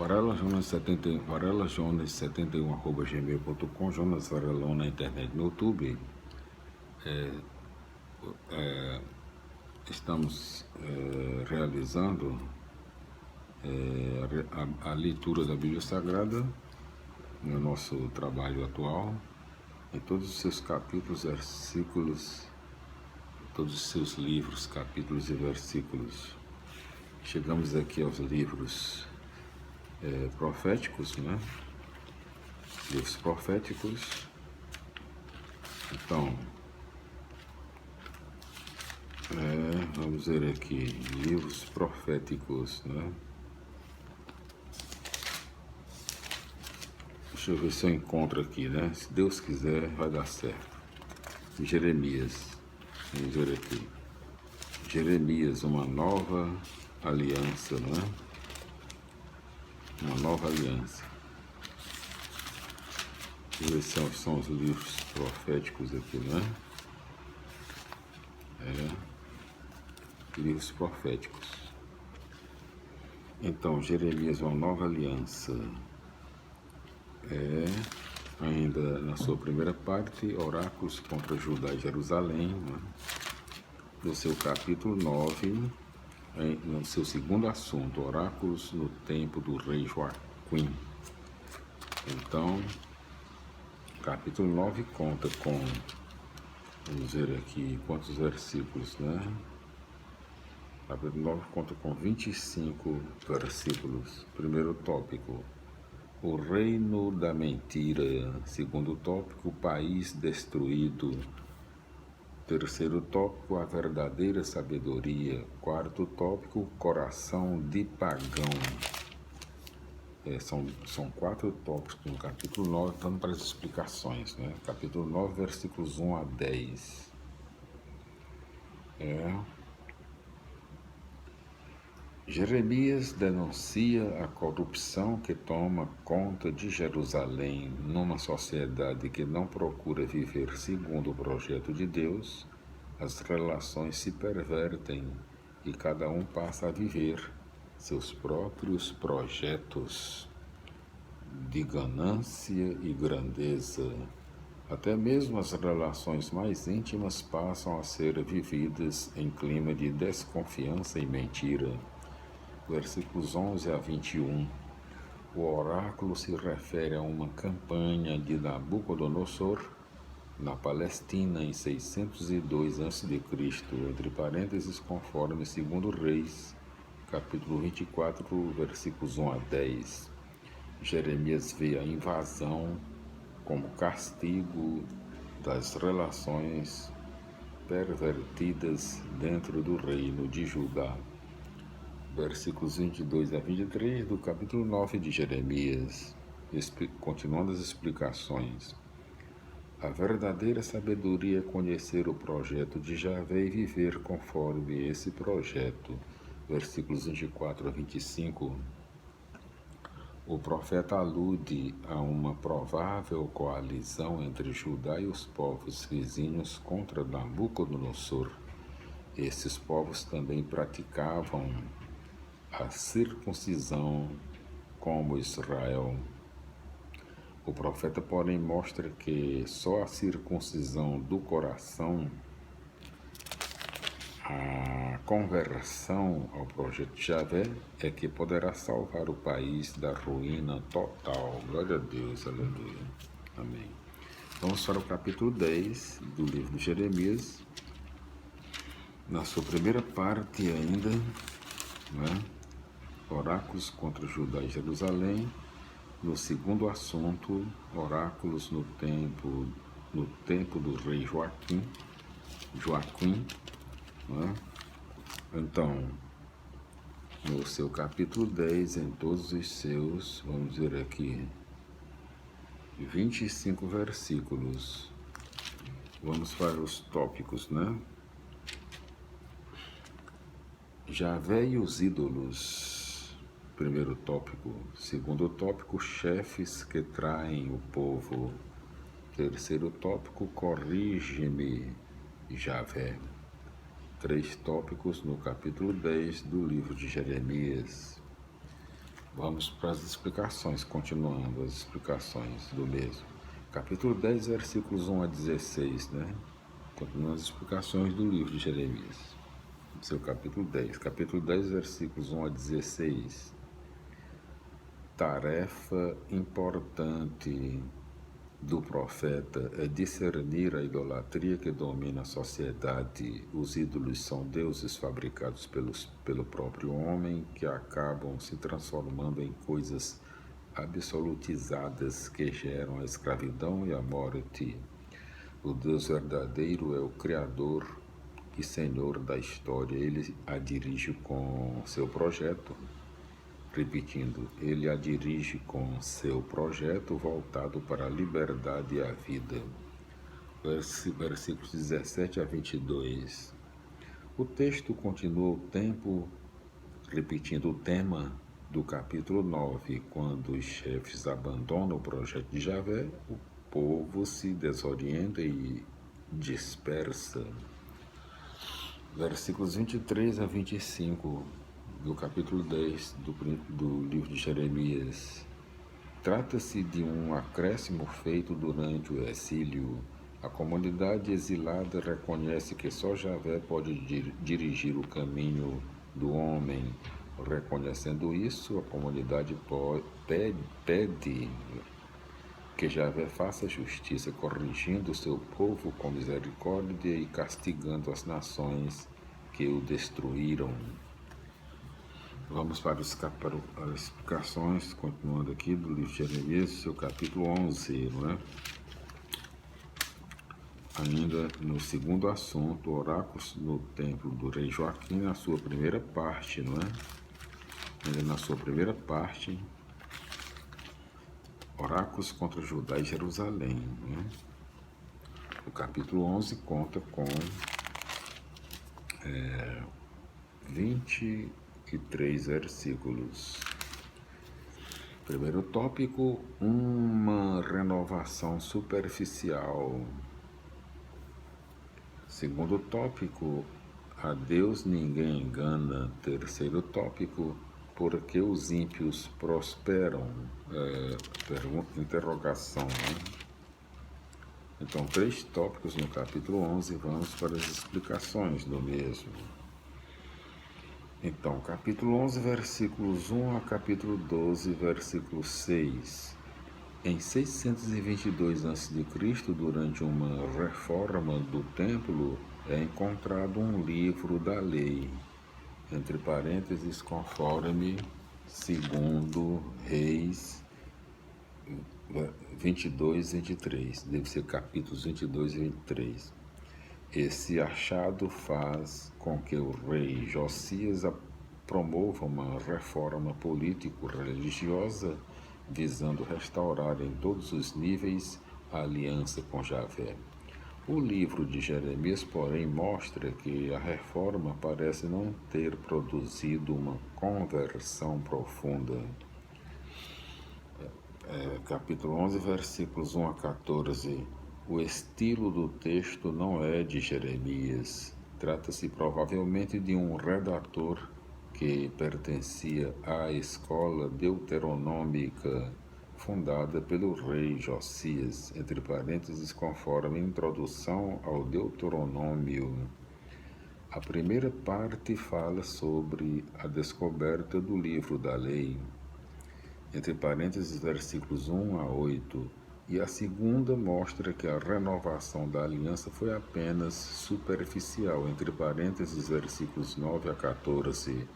varelajones71@gmail.com, Jonas Varelão na internet, no YouTube. Estamos realizando a leitura da Bíblia Sagrada no nosso trabalho atual, em todos os seus capítulos, versículos, todos os seus livros, capítulos e versículos. Chegamos aqui aos livros proféticos, né? Livros proféticos. Então, vamos ver aqui, livros proféticos, né? Deixa eu ver se eu encontro aqui, né? Se Deus quiser, vai dar certo. Jeremias, vamos ver aqui. Jeremias, uma nova aliança, né? Uma nova aliança. Esses são os livros proféticos aqui, né? Livros proféticos. Então, Jeremias, uma nova aliança. Ainda na sua primeira parte, oráculos contra Judá e Jerusalém, né? No seu capítulo 9, no seu segundo assunto, oráculos no tempo do rei Joaquim. Então, capítulo 9 conta com, vamos ver aqui quantos versículos, né? Capítulo 9 conta com 25 versículos. Primeiro tópico, o reino da mentira. Segundo tópico, o país destruído. Terceiro tópico, a verdadeira sabedoria. Quarto tópico, o coração de pagão. São 4 tópicos no capítulo 9, dando para as explicações, né? Capítulo 9, versículos 1 a 10. Jeremias denuncia a corrupção que toma conta de Jerusalém. Numa sociedade que não procura viver segundo o projeto de Deus, as relações se pervertem e cada um passa a viver seus próprios projetos de ganância e grandeza. Até mesmo as relações mais íntimas passam a ser vividas em clima de desconfiança e mentira. Versículos 11 a 21. O oráculo se refere a uma campanha de Nabucodonosor na Palestina em 602 a.C., entre parênteses, conforme 2 Reis, capítulo 24, versículos 1 a 10. Jeremias vê a invasão como castigo das relações pervertidas dentro do reino de Judá. Versículos 22 a 23 do capítulo 9 de Jeremias, continuando as explicações. A verdadeira sabedoria é conhecer o projeto de Javé e viver conforme esse projeto. Versículos 24 a 25. O profeta alude a uma provável coalizão entre Judá e os povos vizinhos contra Nabucodonosor. Esses povos também praticavam a circuncisão como Israel. O profeta, porém, mostra que só a circuncisão do coração, a conversão ao projeto de Javé, é que poderá salvar o país da ruína total. Glória a Deus, aleluia. Amém. Vamos para o capítulo 10 do livro de Jeremias. Na sua primeira parte ainda, né? Oráculos contra Judá e Jerusalém. No segundo assunto, oráculos no tempo do rei Joaquim, né? Então, no seu capítulo 10, em todos os seus, vamos ver aqui, 25 versículos. Vamos para os tópicos, né? Javé e os ídolos. Primeiro tópico. Segundo tópico, chefes que traem o povo. Terceiro tópico, corrige-me, Javé. 3 tópicos no capítulo 10 do livro de Jeremias. Vamos para as explicações, continuando as explicações do mesmo. Capítulo 10, versículos 1 a 16, né? Continuando as explicações do livro de Jeremias. Seu capítulo 10. Capítulo 10, versículos 1 a 16. Tarefa importante do profeta é discernir a idolatria que domina a sociedade. Os ídolos são deuses fabricados pelo próprio homem, que acabam se transformando em coisas absolutizadas que geram a escravidão e a morte. O Deus verdadeiro é o Criador e Senhor da história. Ele a dirige com seu projeto. Repetindo, ele a dirige com seu projeto voltado para a liberdade e a vida. Versículos 17 a 22. O texto continua repetindo o tema do capítulo 9. Quando os chefes abandonam o projeto de Javé, o povo se desorienta e dispersa. Versículos 23 a 25 do capítulo 10 do livro de Jeremias. Trata-se de um acréscimo feito durante o exílio. A comunidade exilada reconhece que só Javé pode dirigir o caminho do homem. Reconhecendo isso, a comunidade pede que Javé faça justiça, corrigindo o seu povo com misericórdia e castigando as nações que o destruíram. Vamos para as explicações, continuando aqui do livro de Jeremias, seu capítulo 11, não é? Ainda no segundo assunto, oráculos no templo do rei Joaquim, na sua primeira parte, não é? Ainda na sua primeira parte, oráculos contra Judá e Jerusalém, não é? O capítulo 11 conta com 23 versículos. Primeiro tópico, uma renovação superficial. Segundo tópico, a Deus ninguém engana. Terceiro tópico, porque os ímpios prosperam? Interrogação, né? Então, 3 tópicos no capítulo 11, vamos para as explicações do mesmo. Então, capítulo 11, versículos 1 a capítulo 12, versículo 6. Em 622 a.C., durante uma reforma do templo, é encontrado um livro da lei, entre parênteses, conforme segundo Reis 22 e 23. Deve ser capítulos 22 e 23. Esse achado faz com que o rei Josias promova uma reforma político-religiosa visando restaurar em todos os níveis a aliança com Javé. O livro de Jeremias, porém, mostra que a reforma parece não ter produzido uma conversão profunda. Capítulo 11, versículos 1 a 14. O estilo do texto não é de Jeremias. Trata-se provavelmente de um redator que pertencia à escola deuteronômica fundada pelo rei Josias, entre parênteses, conforme a introdução ao Deuteronômio. A primeira parte fala sobre a descoberta do livro da lei, entre parênteses, versículos 1 a 8, e a segunda mostra que a renovação da aliança foi apenas superficial, entre parênteses, versículos 9 a 14.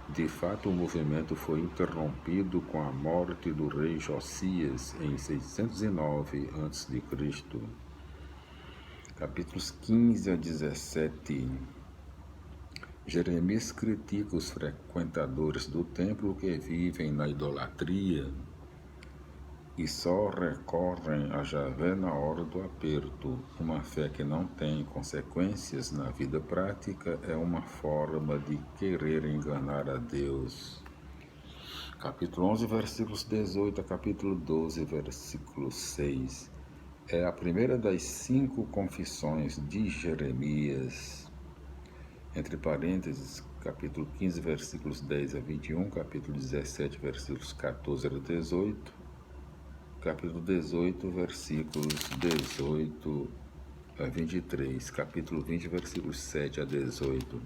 De fato, o movimento foi interrompido com a morte do rei Josias em 609 a.C. Capítulos 15 a 17. Jeremias critica os frequentadores do templo que vivem na idolatria e só recorrem a Javé na hora do aperto. Uma fé que não tem consequências na vida prática é uma forma de querer enganar a Deus. Capítulo 11, versículos 18 a capítulo 12, versículo 6. É a primeira das 5 confissões de Jeremias. entre parênteses, capítulo 15, versículos 10 a 21, capítulo 17, versículos 14 a 18, capítulo 18, versículos 18 a 23, capítulo 20, versículos 7 a 18.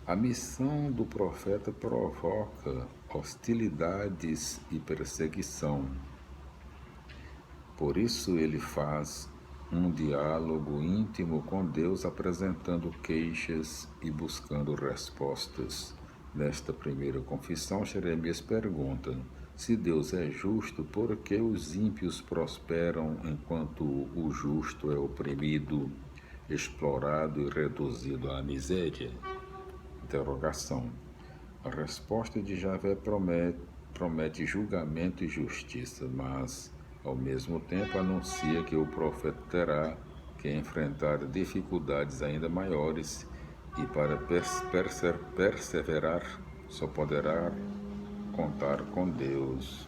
A missão do profeta provoca hostilidades e perseguição. Por isso ele faz um diálogo íntimo com Deus, apresentando queixas e buscando respostas. Nesta primeira confissão, Jeremias pergunta: se Deus é justo, por que os ímpios prosperam enquanto o justo é oprimido, explorado e reduzido à miséria? Interrogação. A resposta de Javé promete julgamento e justiça, mas, ao mesmo tempo, anuncia que o profeta terá que enfrentar dificuldades ainda maiores e, para perseverar, só poderá contar com Deus.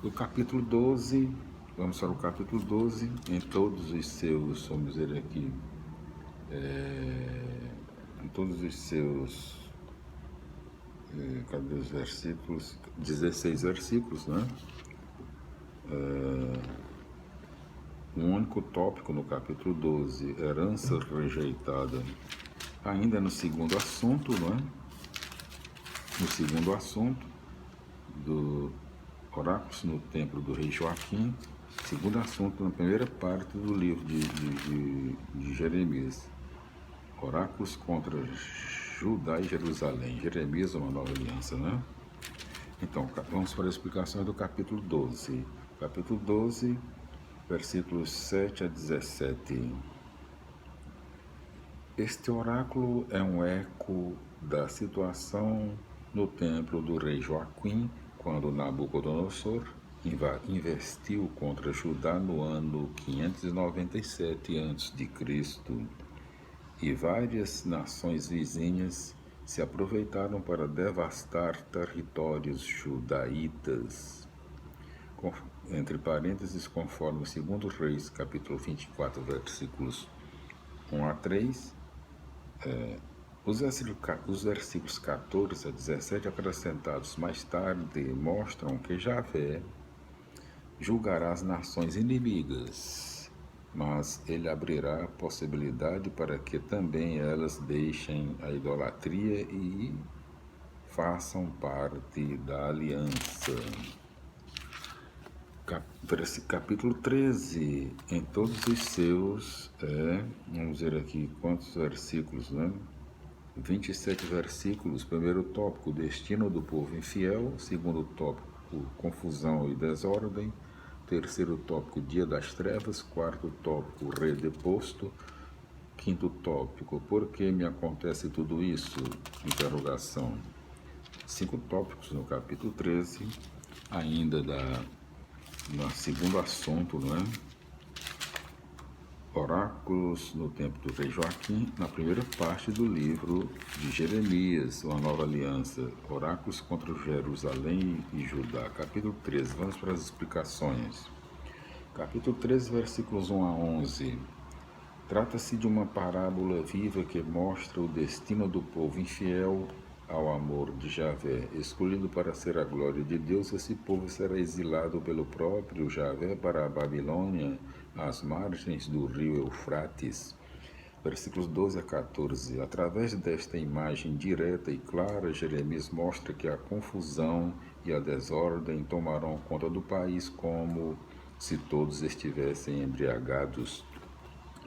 O capítulo 12, vamos para o capítulo 12, em todos os seus, vamos dizer aqui, em todos os seus, cadê os versículos? 16 versículos, né? Um único tópico no capítulo 12, herança rejeitada. Ainda no segundo assunto, não é? No segundo assunto, do Oráculos no Templo do Rei Joaquim, segundo assunto na primeira parte do livro de Jeremias. Oráculos contra Judá e Jerusalém. Jeremias, uma nova aliança, né? Então, vamos para a explicação do capítulo 12. Capítulo 12, versículos 7 a 17. Este oráculo é um eco da situação no templo do rei Joaquim, quando Nabucodonosor investiu contra Judá no ano 597 a.C., e várias nações vizinhas se aproveitaram para devastar territórios judaítas. Entre parênteses, conforme 2 Reis, capítulo 24, versículos 1 a 3, os versículos 14 a 17 acrescentados mais tarde mostram que Javé julgará as nações inimigas, mas ele abrirá a possibilidade para que também elas deixem a idolatria e façam parte da aliança. Capítulo 13, em todos os seus, vamos ver aqui quantos versículos, né? 27 versículos. Primeiro tópico, destino do povo infiel. Segundo tópico, confusão e desordem. Terceiro tópico, dia das trevas. Quarto tópico, rei deposto. Quinto tópico, por que me acontece tudo isso? Interrogação. 5 tópicos no capítulo 13, ainda no segundo assunto, não é? Oráculos no tempo do rei Joaquim, na primeira parte do livro de Jeremias, uma nova aliança, oráculos contra Jerusalém e Judá, capítulo 13, vamos para as explicações. Capítulo 13, versículos 1 a 11, trata-se de uma parábola viva que mostra o destino do povo infiel ao amor de Javé. Escolhido para ser a glória de Deus, esse povo será exilado pelo próprio Javé para a Babilônia, às margens do rio Eufrates. Versículos 12 a 14. Através desta imagem direta e clara, Jeremias mostra que a confusão e a desordem tomarão conta do país como se todos estivessem embriagados.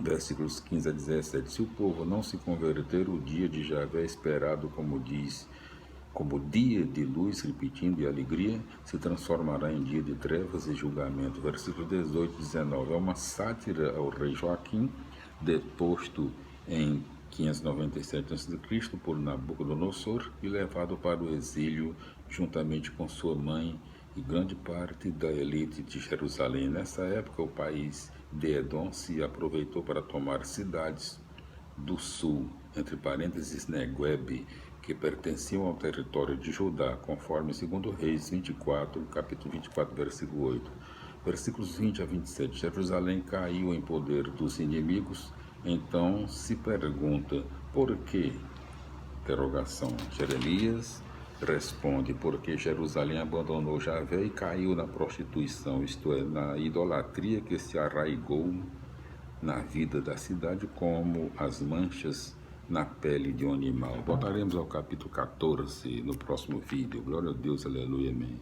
Versículos 15 a 17. Se o povo não se converter, o dia de Javé esperado, como dia de luz, repetindo, e alegria, se transformará em dia de trevas e julgamento. Versículos 18 e 19. É uma sátira ao rei Joaquim, deposto em 597 a.C. por Nabucodonosor e levado para o exílio juntamente com sua mãe e grande parte da elite de Jerusalém. Nessa época, o país de Edom se aproveitou para tomar cidades do sul, entre parênteses Negueb, que pertenciam ao território de Judá, conforme 2 Reis 24, capítulo 24, versículo 8. Versículos 20 a 27. Jerusalém caiu em poder dos inimigos, então se pergunta, por que Interrogação. Jeremias responde: porque Jerusalém abandonou Javé e caiu na prostituição, isto é, na idolatria que se arraigou na vida da cidade, como as manchas na pele de um animal. Voltaremos ao capítulo 14 no próximo vídeo. Glória a Deus, aleluia, amém.